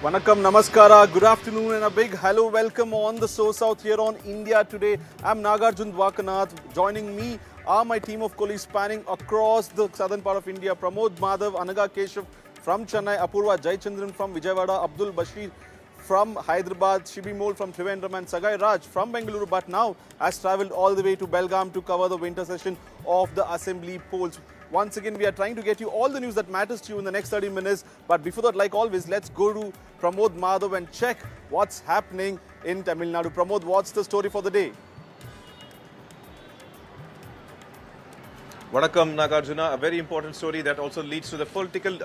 Vanakkam, Namaskara, good afternoon and a big hello, welcome on the So South here on India Today. I'm Nagarjun Dwakanath. Joining me are my team of colleagues spanning across the southern part of India. Pramod Madhav, Anaga Keshav from Chennai, Apurva Jayachandran from Vijayawada, Abdul Bashir from Hyderabad, Shibi Mol from Trivandrum and Sagai Raj from Bengaluru, but now has travelled all the way to Belgaum to cover the winter session of the assembly polls. Once again, we are trying to get you all the news that matters to you in the next 30 minutes. But before that, like always, let's go to Pramod Madhav and check what's happening in Tamil Nadu. Pramod, what's the story for the day? Vanakkam Nagarjuna, a very important story that also leads to the political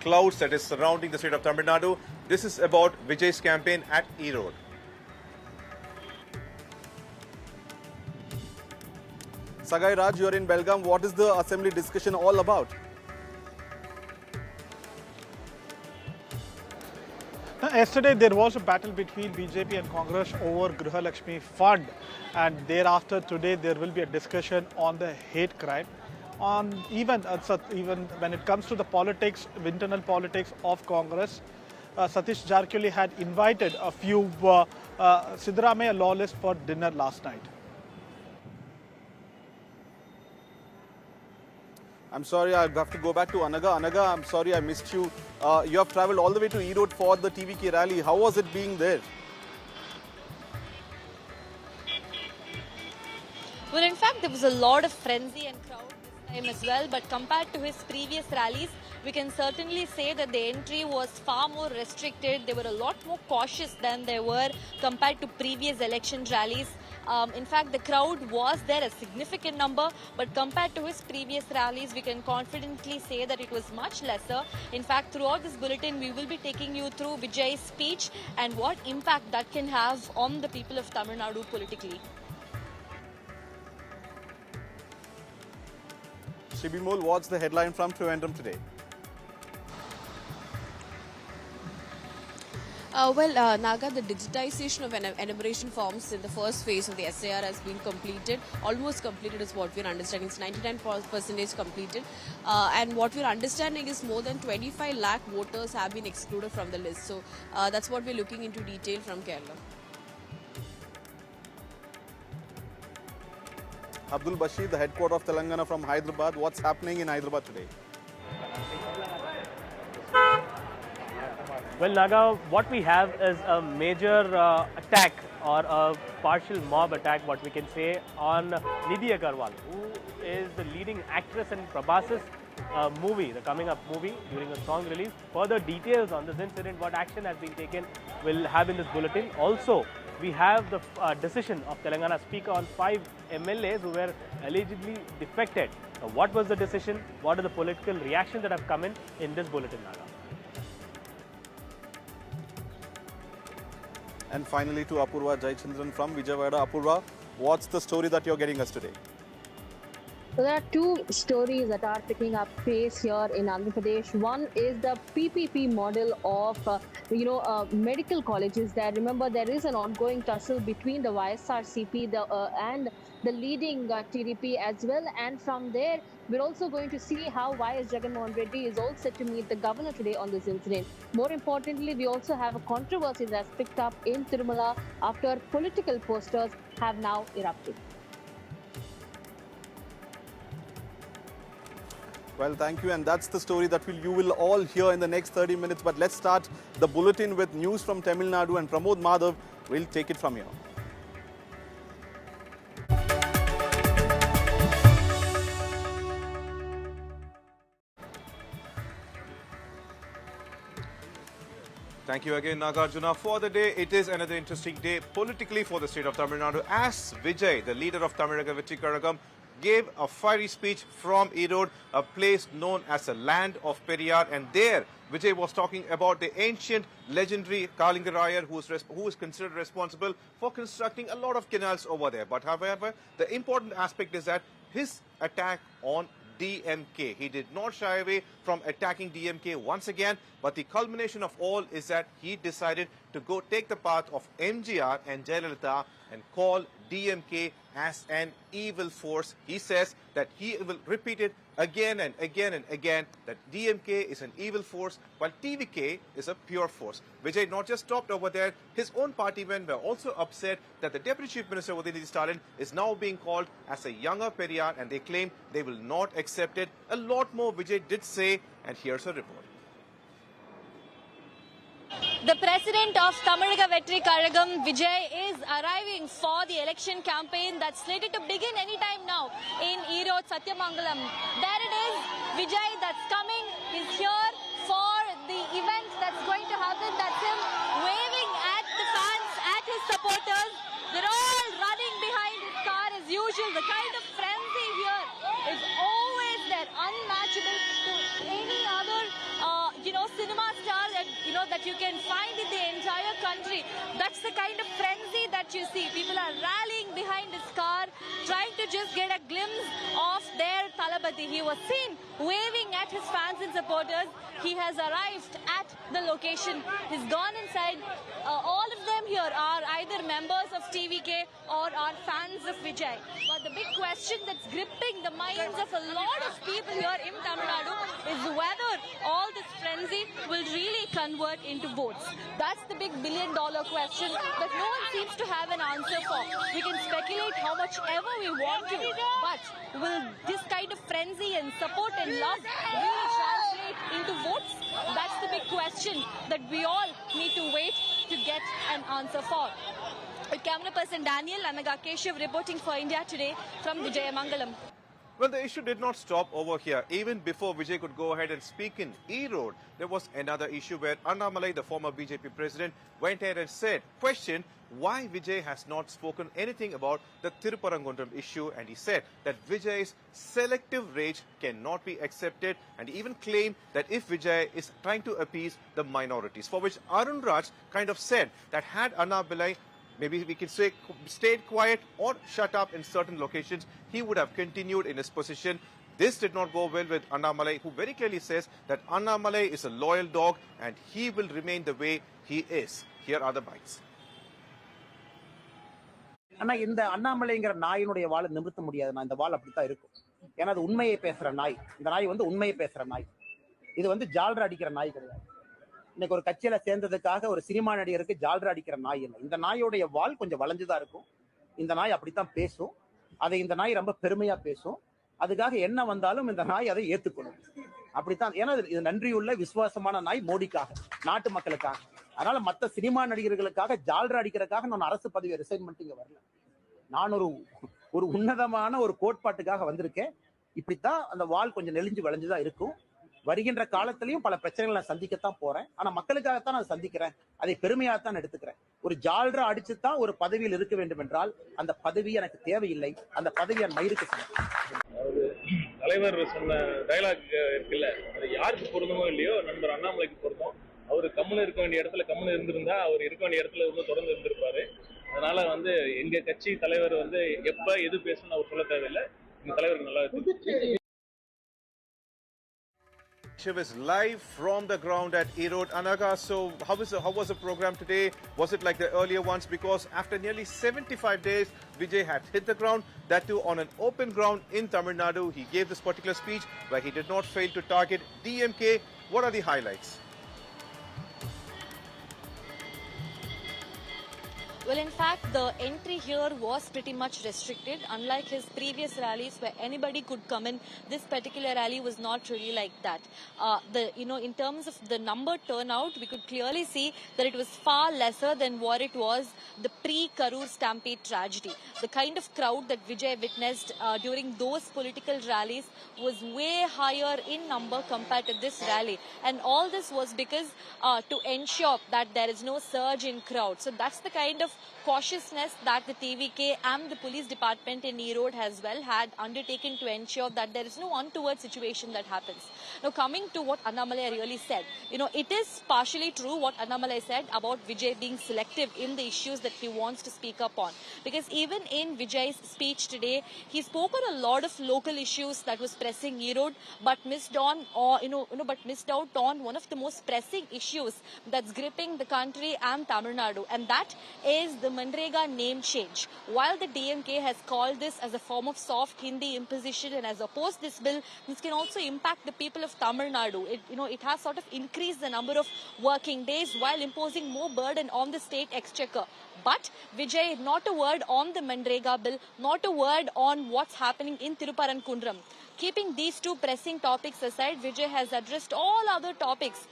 clouds that is surrounding the state of Tamil Nadu. This is about Vijay's campaign at Erode. Sagai Raj, you are in Belgaum. What is the assembly discussion all about? Yesterday there was a battle between BJP and Congress over Griha Lakshmi fund, and thereafter today there will be a discussion on the hate crime. Even when it comes to the politics, internal politics of Congress, Satish Jarkoli had invited a few Siddaramaiah loyalists for dinner last night. I'm sorry, I have to go back to Anaga. Anaga, I'm sorry I missed you. You have travelled all the way to Erode for the TVK rally. How was it being there? Well, in fact, there was a lot of frenzy and crowd this time as well. But compared to his previous rallies, we can certainly say that the entry was far more restricted. They were a lot more cautious than they were compared to previous election rallies. In fact, the crowd was there, a significant number, but compared to his previous rallies, we can confidently say that it was much lesser. In fact, throughout this bulletin, we will be taking you through Vijay's speech and what impact that can have on the people of Tamil Nadu politically. Shibi Mol, what's the headline from Trivandrum today? Naga, the digitization of enumeration forms in the first phase of the SAR has been completed. Almost completed is what we're understanding. It's 99% completed. And what we're understanding is more than 25 lakh voters have been excluded from the list. So that's what we're looking into detail from Kerala. Abdul Bashir, the headquarters of Telangana from Hyderabad. What's happening in Hyderabad today? Well, Naga, what we have is a major attack or a partial mob attack, what we can say, on Nidhi Agarwal, who is the leading actress in Prabhas's movie, the coming up movie, during a song release. Further details on this incident, what action has been taken, we'll have in this bulletin. Also, we have the decision of Telangana Speaker on 5 MLAs who were allegedly defected. What was the decision? What are the political reactions that have come in this bulletin, Naga? And finally to Apurva Jayachandran from Vijayawada. Apurva, what's the story that you're getting us today? So there are two stories that are picking up pace here in Andhra Pradesh. One is the PPP model of, medical colleges. There, remember, there is an ongoing tussle between the YSRCP and the leading TDP as well. And from there, we're also going to see how YS Jagan Mohan Reddy is all set to meet the governor today on this incident. More importantly, we also have a controversy that's picked up in Tirumala after political posters have now erupted. Well, thank you. And that's the story that you will all hear in the next 30 minutes. But let's start the bulletin with news from Tamil Nadu, and Pramod Madhav will take it from here. Thank you again, Nagarjuna. For the day, it is another interesting day politically for the state of Tamil Nadu, as Vijay, the leader of Tamil Nadu, gave a fiery speech from Erode, a place known as the land of Periyar, and there Vijay was talking about the ancient legendary Kalingarayar who is considered responsible for constructing a lot of canals over there. But however, the important aspect is that his attack on DMK. He did not shy away from attacking DMK once again, but the culmination of all is that he decided to go take the path of MGR and Jayalalitha and call DMK as an evil force. He says that he will repeat it again and again and again that DMK is an evil force while TVK is a pure force. Vijay not just stopped over there, his own partymen were also upset that the Deputy Chief Minister Udayanithi Stalin is now being called as a younger Periyar, and they claim they will not accept it. A lot more Vijay did say, and here's a report. The president of Tamilnaga Vetri Karagam, Vijay, is arriving for the election campaign that's slated to begin anytime now in Erode, Satyamangalam. There it is, Vijay that's coming. He's here for the event that's going to happen. That's him waving at the fans, at his supporters. They're all running behind his car as usual. The kind of frenzy here is always there, unmatchable to any other cinema star that you can find in the entire country. That's the kind of frenzy that you see. People are rallying behind his car, trying to just get a glimpse of their Talabati. He was seen waving at his fans and supporters. He has arrived at the location. He's gone inside. All of them here are either members of TVK or are fans of Vijay. But the big question that's gripping the minds of a lot of people here in Tamil Nadu is whether all this frenzy will really convert into votes. That's the big billion-dollar question that no one seems to have an answer for. We can speculate how much ever we want to, but will this kind of frenzy and support and love really translate into votes? That's the big question that we all need to wait to get an answer for. With camera person Daniel Anaga Keshav reporting for India Today from Vijayamangalam. Well, the issue did not stop over here. Even before Vijay could go ahead and speak in Erode, there was another issue where Annamalai, the former BJP president, went ahead and said, questioned why Vijay has not spoken anything about the Thiruparangundram issue, and he said that Vijay's selective rage cannot be accepted, and he even claimed that if Vijay is trying to appease the minorities, for which Arun Raj kind of said that had Annamalai maybe we can say stayed quiet or shut up in certain locations, he would have continued in his position. This did not go well with Annamalai, who very clearly says that Annamalai is a loyal dog and he will remain the way he is. Here are the bites. ஆனா இந்த அண்ணாமலைங்கிற நாயினுடைய வாழை நிமிர்த்த முடியாது. நான் இந்த வாள் அப்படித்தான் இருக்கும். ஏன்னா அது உண்மையை பேசுற நாய். இந்த நாய் வந்து உண்மையை பேசுற நாய். இது வந்து ஜால்ரா அடிக்கிற நாய் கிடையாது. இன்னைக்கு ஒரு கட்சியில சேர்ந்ததுக்காக ஒரு சினிமா நடிகருக்கு ஜால்ரா அடிக்கிற நாய் இல்லை. இந்த நாயோடைய வால் கொஞ்சம் வளைஞ்சுதான் இருக்கும். இந்த நாய் அப்படித்தான் பேசும். அதை இந்த நாய் ரொம்ப பெருமையா பேசும். அதுக்காக என்ன வந்தாலும் இந்த நாய் அதை ஏத்துக்கணும். அப்படித்தான். ஏன்னா இது நன்றியுள்ள விசுவாசமான நாய் மோடிக்காக, நாட்டு மக்களுக்காக. அதனால மற்ற சினிமா நடிகர்களுக்காக ஜால்ரா அடிக்கிறதுக்காக நான் அரசு பதவியை ரிசைன் பண்ணிட்டு இங்க வரல. நான் ஒரு உன்னதமான ஒரு கோட்பாட்டுக்காக வந்திருக்கேன். இப்படித்தான் அந்த வால் கொஞ்சம் நெளிஞ்சு வளைஞ்சுதான் இருக்கும். வருகின்ற காலத்திலையும் பல பிரச்சனைகளை நான் சந்திக்கத்தான் போறேன். ஆனா மக்களுக்காகத்தான் நான் சந்திக்கிறேன். அதை பெருமையாகத்தான் எடுத்துக்கிறேன். ஒரு ஜால்ரா அடிச்சுதான் ஒரு பதவியில் இருக்க வேண்டும் என்றால் அந்த பதவி எனக்கு தேவையில்லை. அந்த பதவி என் மயிருக்கு தலைவர் சொன்ன டைலாக் இருக்குல்ல, அது யாருக்கு பொருந்தமோ இல்லையோ நண்பர் அண்ணாமலைக்கு பொருந்தும். அவரு கம்முன்னு இருக்க வேண்டிய இடத்துல கம்முன்னு இருந்திருந்தா அவர் இருக்க வேண்டிய இடத்துல வந்து தொடர்ந்து இருந்திருப்பாரு. அதனால எங்க கட்சி தலைவர் எப்ப எது பேசணும்னு அவர் சொல்ல தேவையில்லை. எங்க தலைவருக்கு நல்லா இருக்கு. Shiv is live from the ground at Erode. Anaga, so how was the program today? Was it like the earlier ones? Because after nearly 75 days, Vijay had hit the ground, that too on an open ground in Tamil Nadu. He gave this particular speech where he did not fail to target DMK. What are the highlights? Well, in fact, the entry here was pretty much restricted. Unlike his previous rallies where anybody could come in, this particular rally was not really like that. In terms of the number turnout, we could clearly see that it was far lesser than what it was the pre-Karur Stampede tragedy. The kind of crowd that Vijay witnessed during those political rallies was way higher in number compared to this rally. And all this was because to ensure that there is no surge in crowd. So that's the kind of cautiousness that the TVK and the police department in Erode has had undertaken to ensure that there is no untoward situation that happens. Now, coming to what Annamalai really said, it is partially true what Annamalai said about Vijay being selective in the issues that he wants to speak up on. Because even in Vijay's speech today, he spoke on a lot of local issues that was pressing Erode, but missed out on one of the most pressing issues that's gripping the country and Tamil Nadu, and that is is the Manrega name change. While the DMK has called this as a form of soft Hindi imposition and has opposed this bill, this can also impact the people of Tamil Nadu. It has sort of increased the number of working days while imposing more burden on the state exchequer. But Vijay, not a word on the Manrega bill, not a word on what's happening in Thiruparangundram. Keeping these two pressing topics aside, Vijay has addressed all other topics,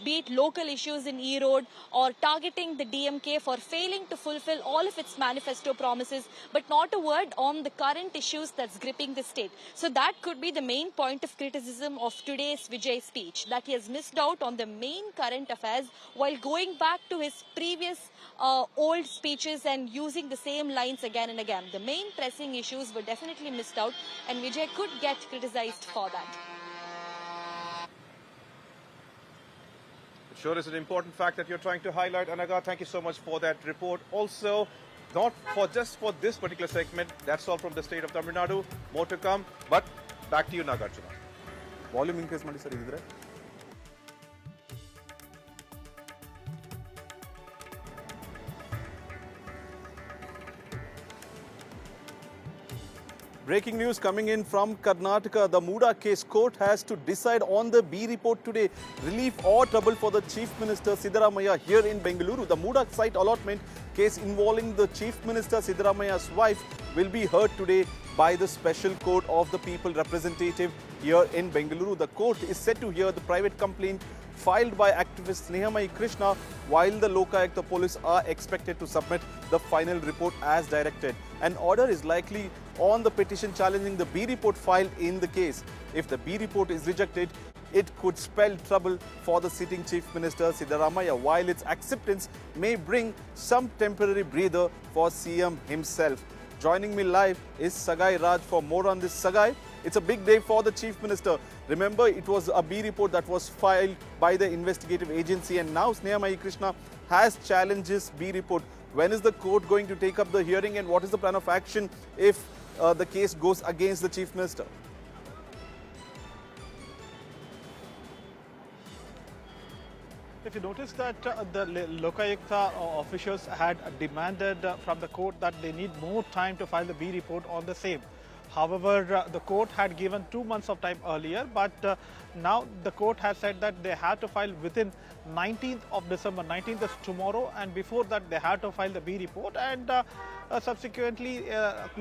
be it local issues in Erode or targeting the DMK for failing to fulfill all of its manifesto promises, but not a word on the current issues that's gripping the state. So that could be the main point of criticism of today's Vijay speech, that he has missed out on the main current affairs while going back to his previous old speeches and using the same lines again and again. The main pressing issues were definitely missed out, and Vijay could get criticized for that. Sure is an important fact that you're trying to highlight, Anaga. Thank you so much for that report. Also, not for just for this particular segment, that's all from the state of Tamil Nadu. More to come, but back to you, Nagarjuna. Volume increase ಮಾಡಿ sir ಇದ್ರೆ. Breaking news coming in from Karnataka. The MUDA case court has to decide on the B report today. Relief or trouble for the Chief Minister Siddaramaiah here in Bengaluru. The MUDA site allotment case involving the Chief Minister Siddaramaiah's wife will be heard today by the Special Court of the People representative here in Bengaluru. The court is set to hear the private complaint filed by activist Nidhi Krishna, while the Lokayukta police are expected to submit the final report as directed. An order is likely on the petition challenging the B report filed in the case. If the B report is rejected, it could spell trouble for the sitting Chief Minister Siddaramaiah, while its acceptance may bring some temporary breather for CM himself. Joining me live is Sagai Raj for more on this. Sagai, it's a big day for the Chief Minister. Remember, it was a B report that was filed by the investigative agency, and now Nidhi Krishna has challenged this B report. When is the court going to take up the hearing, and what is the plan of action if the case goes against the Chief Minister? If you notice that the Lokayukta officials had demanded from the court that they need more time to file the B report on the same. However, the court had given 2 months of time earlier, but now the court has said that they had to file within 19th of December. 19th is tomorrow, and before that they had to file the B report, and subsequently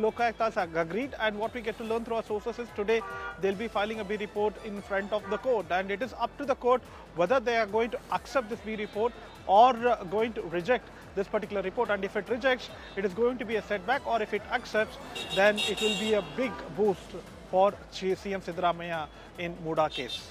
Lokayuktas have agreed, and what we get to learn through our sources is today they'll be filing a B report in front of the court, and it is up to the court whether they are going to accept this B report or going to reject this particular report. And if it rejects, it is going to be a setback, or if it accepts, then it will be a big boost for CM Siddaramaiah in MUDA case.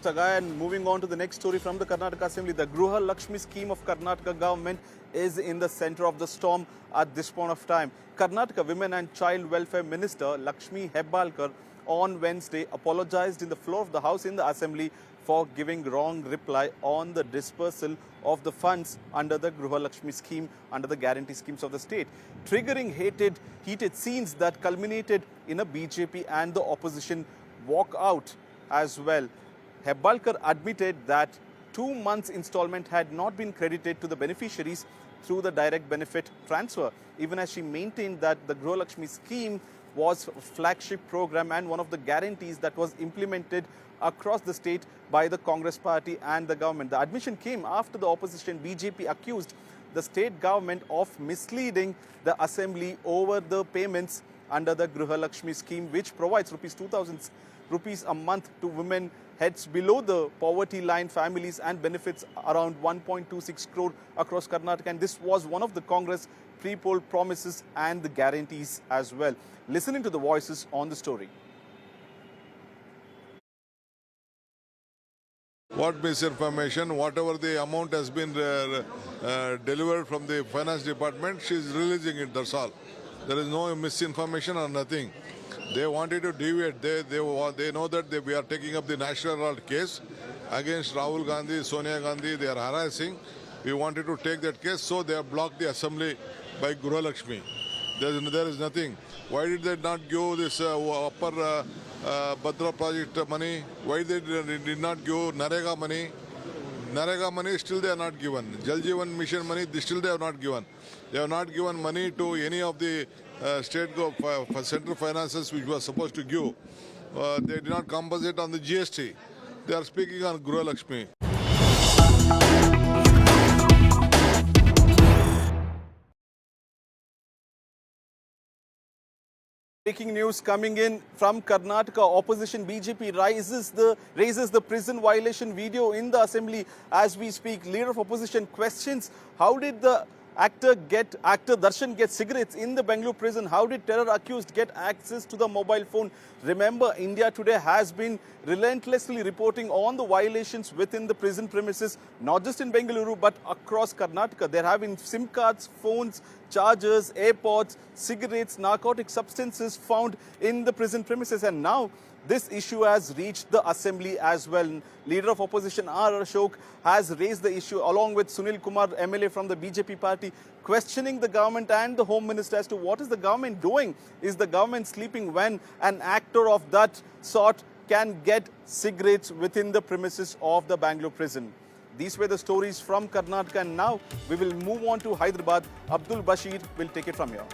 Sagai, and moving on to the next story from the Karnataka Assembly, the Griha Lakshmi scheme of Karnataka government is in the center of the storm at this point of time. Karnataka Women and Child Welfare Minister Lakshmi Hebbalkar on Wednesday apologized in the floor of the House in the Assembly for giving wrong reply on the dispersal of the funds under the Griha Lakshmi scheme under the guarantee schemes of the state, triggering heated scenes that culminated in a BJP and the opposition walkout as well. Hebbalkar admitted that 2 months installment had not been credited to the beneficiaries through the direct benefit transfer, even as she maintained that the Griha Lakshmi scheme was a flagship program and one of the guarantees that was implemented across the state by the Congress party and the government. The admission came after the opposition BJP accused the state government of misleading the assembly over the payments under the Griha Lakshmi scheme, which provides rupees a month to women heads below the poverty line families and benefits around 1.26 crore across Karnataka. And this was one of the Congress pre-poll promises and the guarantees as well. Listening to the voices on the story. What misinformation, whatever the amount has been delivered from the finance department, she is releasing it, that's all. There is no misinformation or nothing. They wanted to deviate. They know that we are taking up the National Herald case against Rahul Gandhi, Sonia Gandhi. They are harassing. We wanted to take that case, so they have blocked the assembly by Griha Lakshmi. There is nothing. Why did they not give this upper Bhadra project money? Why they did not give Narega money? Narega money still they are not given. Jal Jeevan Mission money still they have not given. They have not given money to any of the central finances which was supposed to give. They did not compensate on the GST. They are speaking on Griha Lakshmi. Breaking news coming in from Karnataka. Opposition BJP raises the prison violation video in the assembly as we speak. Leader of opposition questions how did the actor Darshan get cigarettes in the Bengaluru prison? How did terror accused get access to the mobile phone? Remember, India Today has been relentlessly reporting on the violations within the prison premises, not just in Bengaluru but across Karnataka. There have been SIM cards, phones, chargers, AirPods, cigarettes, narcotic substances found in the prison premises, and now this issue has reached the assembly as well. Leader of opposition R. Ashok has raised the issue along with Sunil Kumar, MLA from the BJP party, questioning the government and the Home Minister as to what is the government doing. Is the government sleeping when an actor of that sort can get cigarettes within the premises of the Bangalore prison? These were the stories from Karnataka, and now we will move on to Hyderabad. Abdul Bashir will take it from here.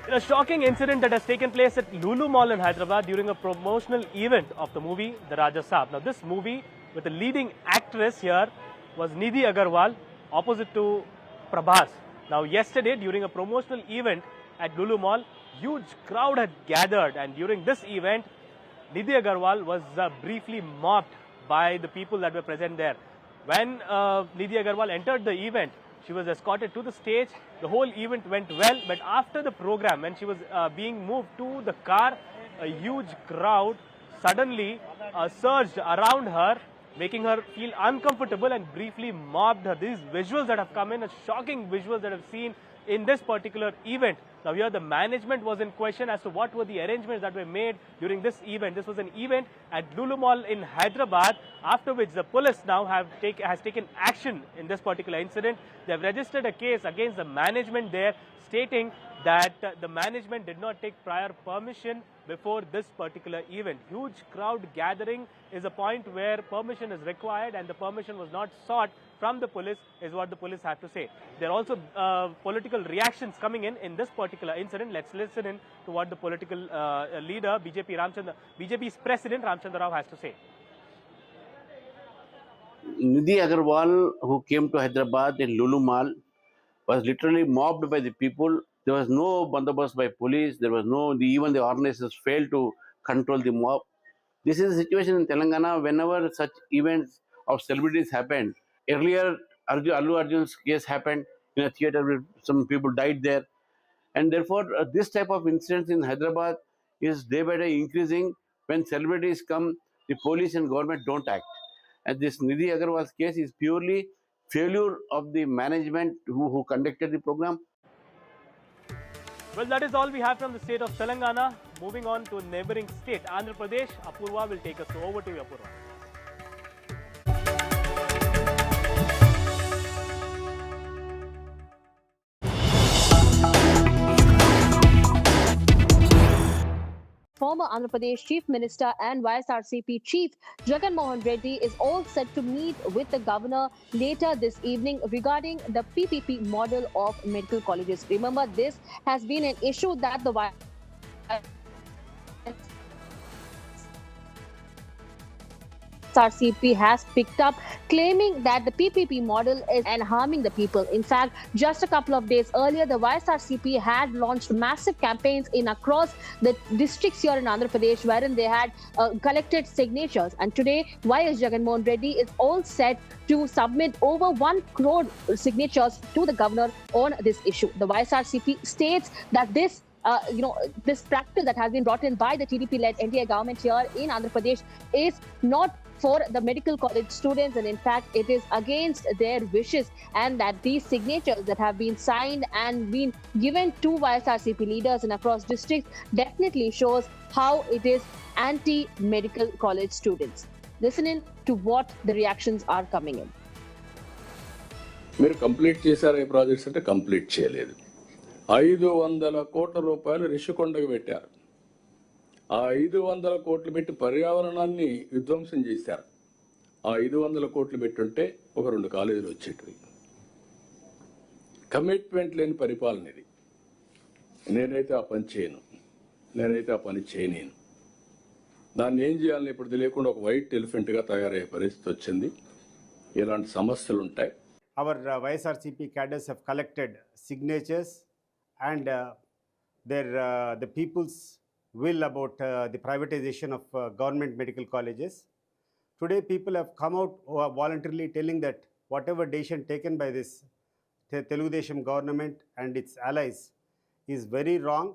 A shocking incident that has taken place at Lulu Mall in Hyderabad during a promotional event of the movie The Raja Saab. Now, this movie with the leading actress here was Nidhi Agarwal, opposite to Prabhas. Now, yesterday during a promotional event at Lulu Mall, huge crowd had gathered, and during this event, Nidhi Agarwal was briefly mobbed by the people that were present there. When Nidhi Agarwal entered the event, she was escorted to the stage. The whole event went well, but after the program, when she was being moved to the car, a huge crowd suddenly surged around her, making her feel uncomfortable and briefly mobbed her. These visuals that have come in, shocking visuals that I've seen in this particular event. Now here the management was in question as to what were the arrangements that were made during this event. This was an event at Lulu Mall in Hyderabad, after which the police now has taken action in this particular incident. They have registered a case against the management there, stating that the management did not take prior permission before this particular event. Huge crowd gathering is a point where permission is required, and the permission was not sought from the police, is what the police have to say. There are also political reactions coming in this particular incident. Let's listen in to what the political leader, BJP's president Ramchandra Rao has to say. Nidhi Agarwal, who came to Hyderabad in Lulu Mall, was literally mobbed by the people. There was no bandobast by police. There was even the organizers failed to control the mob. This is the situation in Telangana whenever such events of celebrities happen. Earlier, Allu Arjun's case happened in a theater where some people died there. And therefore, this type of incidents in Hyderabad is day by day increasing. When celebrities come, the police and government don't act. And this Nidhi Agarwal's case is purely failure of the management who conducted the program. Well, that is all we have from the state of Telangana. Moving on to a neighboring state, Andhra Pradesh. Apurva will take us over to you, Apurva. Former Andhra Pradesh Chief Minister and YSRCP Chief Jagan Mohan Reddy is all set to meet with the governor later this evening regarding the PPP model of medical colleges. Remember, this has been an issue that the YSRCP has picked up, claiming that the PPP model is harming the people. In fact, just a couple of days earlier, the YSRCP had launched massive campaigns across the districts here in Andhra Pradesh, wherein they had collected signatures. And today, YS Jagan Mohan Reddy is all set to submit over 1 crore signatures to the governor on this issue. The YSRCP states that this this practice that has been brought in by the TDP-led NDA government here in Andhra Pradesh is not for the medical college students, and in fact it is against their wishes, and that these signatures that have been signed and been given to YSRCP leaders and across districts definitely shows how it is anti-medical college students. Listen in to what the reactions are coming in. మీరు complete చేశారా ఈ projects అంటే complete చేయలేదు. 500 కోట్ల రూపాయలు రిషికొండకు పెట్టారు. ఆ 500 కోట్లు పెట్టి పర్యావరణాన్ని విధ్వంసం చేశారు. ఆ 500 కోట్లు పెట్టుంటే ఒక 2 కాలేజీలు వచ్చేటివి. కమిట్మెంట్ లేని పరిపాలన ఇది. నేనైతే ఆ పని చేయను, నేనైతే ఆ పని చేయలేను. దాన్ని ఏం చేయాలని ఇప్పుడు తెలియకుండా ఒక వైట్ ఎలిఫెంట్గా తయారయ్యే పరిస్థితి వచ్చింది. ఇలాంటి సమస్యలు ఉంటాయి. Our YSRCP cadres have collected signatures and the people's will about the privatization of government medical colleges. Today, people have come out voluntarily telling that whatever decision taken by this Telugu Desam government and its allies is very wrong,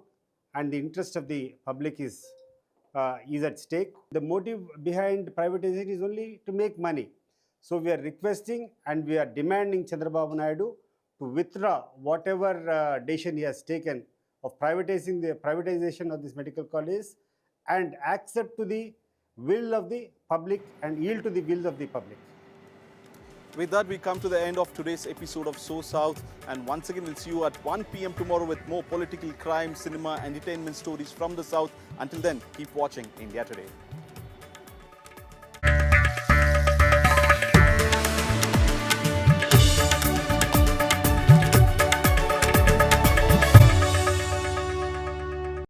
and the interest of the public is at stake. The motive behind privatization is only to make money. So we are requesting and we are demanding Chandrababu Naidu to withdraw whatever decision he has taken of privatization of this medical college and accept to the will of the public and yield to the wills of the public. With that, we come to the end of today's episode of So South, and once again we'll see you at 1 p.m. tomorrow with more political crime, cinema, entertainment stories from the South. Until then, keep watching India Today.